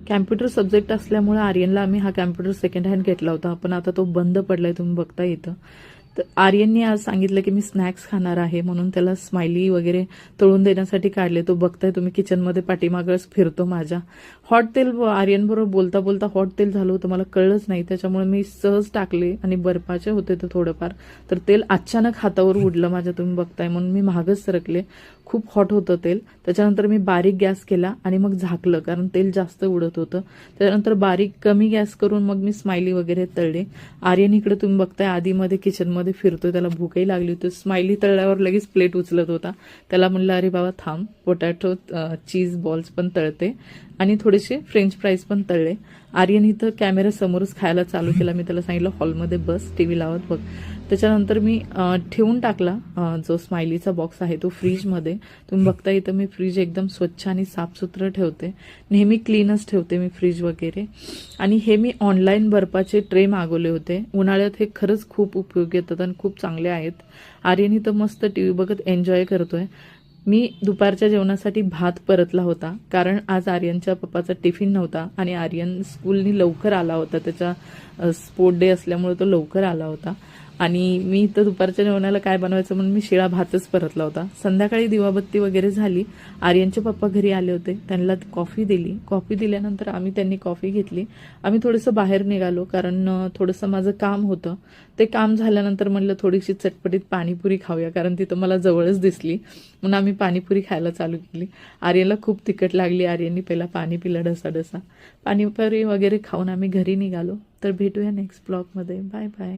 Computer subject असल्यामुळे आर्यनला आम्ही हा कॅम्प्युटर सेकंड हँड घेतला होता, पण आता तो बंद पडलाय, तुम्ही बघता इथं. तर आर्यनने आज सांगितलं की मी स्नॅक्स खाणार आहे, म्हणून त्याला स्माइली वगैरे तळून देण्यासाठी काढले. तो बघताय तुम्ही किचनमध्ये पाठीमागच फिरतो माझ्या. हॉट तेल आर्यन बरोबर बोलता बोलता हॉट तेल झालं होतं, मला कळलंच नाही, त्याच्यामुळे मी सहज टाकले आणि बर्फाचे होते ते थोडंफार, तर तेल अचानक हातावर उडलं माझ्या, तुम्ही बघताय, म्हणून मी मागच सरकले. खूप हॉट होतं तेल. त्याच्यानंतर मी बारीक गॅस केला आणि मग झाकलं, कारण तेल जास्त उडत होतं. त्याच्यानंतर बारीक कमी गॅस करून मग मी स्माइली वगैरे तळले. आर्यन इकडे तुम्ही बघताय आधीमध्ये किचनमध्ये फिरतोय, त्याला भूकही लागली होती. स्माइली तळल्यावर लगेच प्लेट उचलत होता. त्याला म्हणलं अरे बाबा थांब, पोटॅटो चीज बॉल्स पण तळते आणि थोडेसे फ्रेंच फ्राईज पण तळले. आर्यन इथं कॅमेऱ्यासमोरच खायला चालू केला. मी त्याला सांगितलं हॉलमध्ये बस, टीव्ही लावत बघ. त्याच्यानंतर मी ठेवून टाकला जो स्माइलीचा बॉक्स आहे तो फ्रीजमध्ये. तुम्ही बघता इथं मी फ्रीज एकदम स्वच्छ आणि साफसुथरं ठेवते, नेहमी क्लीनच ठेवते मी फ्रीज वगैरे. आणि हे मी ऑनलाईन बर्फाचे ट्रे मागवले होते, उन्हाळ्यात हे खरंच खूप उपयोगी येतात आणि खूप चांगले आहेत. आर्यन इथं मस्त टीव्ही बघत एन्जॉय करतोय. मी दुपारच्या जेवणासाठी भात परतला होता, कारण आज आर्यनच्या पप्पाचा टिफिन नव्हता आणि आर्यन स्कूलनी लवकर आला होता, त्याचा स्पोर्ट डे असल्यामुळे तो लवकर आला होता. आणि मी इथं दुपारच्या जेवणाला काय बनवायचं म्हणून मी शिळा भातच परतला होता. संध्याकाळी दिवाबत्ती वगैरे झाली. आर्यनचे पप्पा घरी आले होते, त्यांना कॉफी दिली. कॉफी दिल्यानंतर त्यांनी कॉफी घेतली. आम्ही थोडंसं बाहेर निघालो, कारण थोडंसं माझं काम होतं. ते काम झाल्यानंतर म्हणलं थोडीशी चटपटीत पाणीपुरी खाऊया, कारण तिथं मला जवळच दिसली, म्हणून आम्ही पाणीपुरी खायला चालू केली. आर्यनला खूप तिखट लागली. आर्यननी पहिला पाणी पिलं ढसा. पाणीपुरी वगैरे खाऊन आम्ही घरी निघालो. तर भेटूया नेक्स्ट ब्लॉगमध्ये. Bye bye.